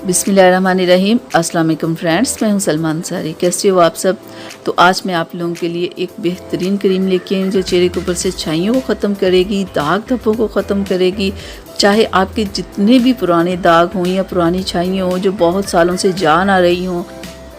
बिस्मिल्लाहिर्रहमानिर्रहीम। अस्सलाम वालेकुम फ्रेंड्स, मैं हूं सलमा अंसारी। कैसे हो आप सब? तो आज मैं आप लोगों के लिए एक बेहतरीन क्रीम लेके आई हूं जो चेहरे के ऊपर से छाइयों को ख़त्म करेगी, दाग धब्बों को ख़त्म करेगी। चाहे आपके जितने भी पुराने दाग हों या पुरानी छाइयाँ हों जो बहुत सालों से जा ना रही हों,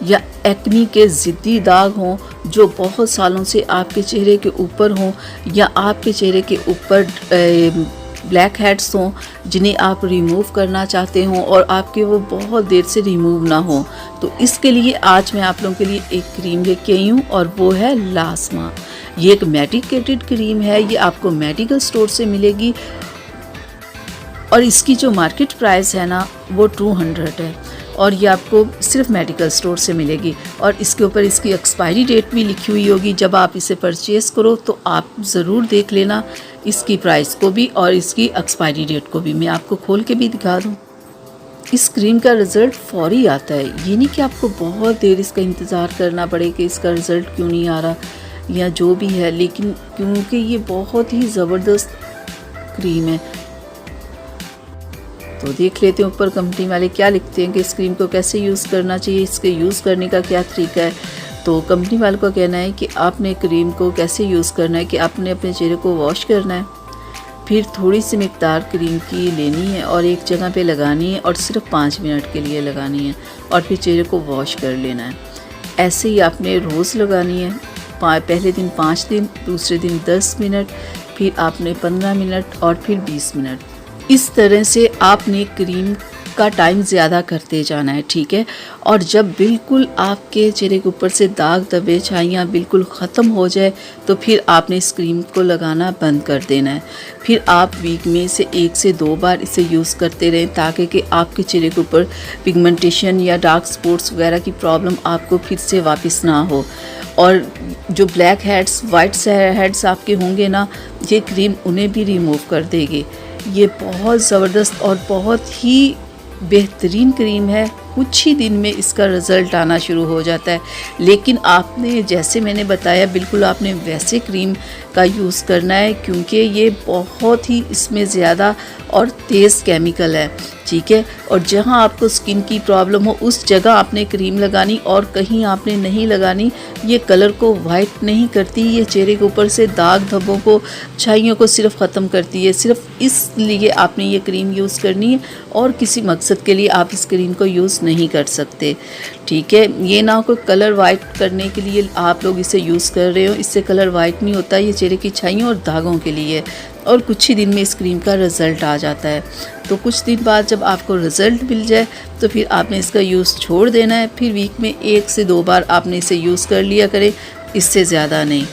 या एक्नी के ज़िद्दी दाग हों जो बहुत सालों से आपके चेहरे के ऊपर हों, या आपके चेहरे के ऊपर ब्लैक हेड्स हों जिन्हें आप रिमूव करना चाहते हों और आपके वो बहुत देर से रिमूव ना हो, तो इसके लिए आज मैं आप लोगों के लिए एक क्रीम लेके आई हूँ और वो है लासमा। ये एक मेडिकेटेड क्रीम है, ये आपको मेडिकल स्टोर से मिलेगी और इसकी जो मार्केट प्राइस है ना वो 200 है और ये आपको सिर्फ मेडिकल स्टोर से मिलेगी। और इसके ऊपर इसकी एक्सपायरी डेट भी लिखी हुई होगी। जब आप इसे परचेज़ करो तो आप ज़रूर देख लेना इसकी प्राइस को भी और इसकी एक्सपायरी डेट को भी। मैं आपको खोल के भी दिखा दूँ। इस क्रीम का रिज़ल्ट फौरी आता है, ये नहीं कि आपको बहुत देर इसका इंतज़ार करना पड़े कि इसका रिज़ल्ट क्यों नहीं आ रहा या जो भी है, लेकिन क्योंकि ये बहुत ही ज़बरदस्त क्रीम है। तो देख लेते हैं ऊपर कंपनी वाले क्या लिखते हैं कि इस क्रीम को कैसे यूज़ करना चाहिए, इसके यूज़ करने का क्या तरीका है। तो कंपनी वालों का कहना है कि आपने क्रीम को कैसे यूज़ करना है कि आपने अपने चेहरे को वॉश करना है, फिर थोड़ी सी मिकदार क्रीम की लेनी है और एक जगह पे लगानी है और सिर्फ 5 मिनट के लिए लगानी है और फिर चेहरे को वॉश कर लेना है। ऐसे ही आपने रोज़ लगानी है। पहले दिन 5 दिन, दूसरे दिन 10 मिनट, फिर आपने 15 मिनट और फिर 20 मिनट। इस तरह से आपने क्रीम का टाइम ज़्यादा करते जाना है, ठीक है। और जब बिल्कुल आपके चेहरे के ऊपर से दाग धब्बे छाइयाँ बिल्कुल ख़त्म हो जाए तो फिर आपने इस क्रीम को लगाना बंद कर देना है। फिर आप वीक में से 1 से 2 बार इसे यूज़ करते रहें ताकि कि आपके चेहरे के ऊपर पिगमेंटेशन या डार्क स्पॉट्स वगैरह की प्रॉब्लम आपको फिर से वापस ना हो। और जो ब्लैक हेड्स, वाइट हेड्स आपके होंगे ना, ये क्रीम उन्हें भी रिमूव कर देगी। ये बहुत ज़बरदस्त और बहुत ही बेहतरीन क्रीम है। कुछ ही दिन में इसका रिज़ल्ट आना शुरू हो जाता है, लेकिन आपने जैसे मैंने बताया बिल्कुल आपने वैसे क्रीम का यूज़ करना है क्योंकि ये बहुत ही इसमें ज़्यादा और तेज़ केमिकल है, ठीक है। और जहां आपको स्किन की प्रॉब्लम हो उस जगह आपने क्रीम लगानी और कहीं आपने नहीं लगानी। ये कलर को वाइट नहीं करती, ये चेहरे के ऊपर से दाग धब्बों को, छाइयों को सिर्फ ख़त्म करती है। सिर्फ इसलिए आपने ये क्रीम यूज़ करनी है और किसी मकसद के लिए आप इस क्रीम को यूज़ नहीं कर सकते, ठीक है। ये ना कोई कलर वाइट करने के लिए आप लोग इसे यूज़ कर रहे हो, इससे कलर वाइट नहीं होता। ये चेहरे की छाइयों और दागों के लिए और कुछ ही दिन में इस क्रीम का रिज़ल्ट आ जाता है। तो कुछ दिन बाद जब आपको रिज़ल्ट मिल जाए तो फिर आपने इसका यूज़ छोड़ देना है। फिर वीक में 1 से 2 बार आपने इसे यूज़ कर लिया करें, इससे ज़्यादा नहीं।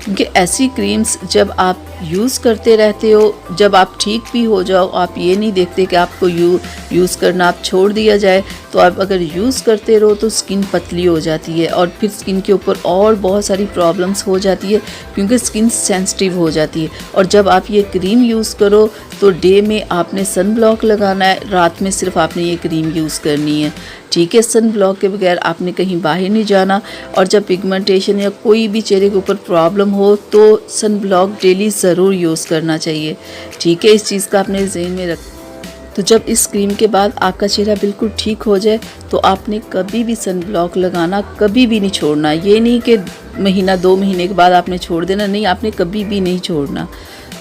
क्योंकि ऐसी क्रीम्स जब आप यूज़ करते रहते हो, जब आप ठीक भी हो जाओ, आप ये नहीं देखते कि आपको यूज़ करना आप छोड़ दिया जाए। तो आप अगर यूज़ करते रहो तो स्किन पतली हो जाती है और फिर स्किन के ऊपर और बहुत सारी प्रॉब्लम्स हो जाती है क्योंकि स्किन सेंसिटिव हो जाती है। और जब आप ये क्रीम यूज़ करो तो डे में आपने सन ब्लॉक लगाना है, रात में सिर्फ आपने ये क्रीम यूज़ करनी है, ठीक है। सन ब्लॉक के बगैर आपने कहीं बाहर नहीं जाना। और जब पिगमेंटेशन या कोई भी चेहरे के ऊपर प्रॉब्लम हो तो सन ब्लॉक डेली ज़रूर यूज़ करना चाहिए, ठीक है। इस चीज़ का अपने ज़हन में रख। तो जब इस क्रीम के बाद आपका चेहरा बिल्कुल ठीक हो जाए तो आपने कभी भी सन ब्लॉक लगाना कभी भी नहीं छोड़ना। ये नहीं कि महीना 2 महीने के बाद आपने छोड़ देना, नहीं, आपने कभी भी नहीं छोड़ना।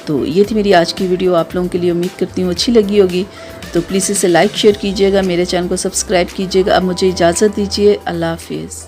तो ये थी मेरी आज की वीडियो, आप लोगों के लिए उम्मीद करती हूँ अच्छी लगी होगी। तो प्लीज़ इसे लाइक शेयर कीजिएगा, मेरे चैनल को सब्सक्राइब कीजिएगा। अब मुझे इजाज़त दीजिए, अल्लाह हाफिज़।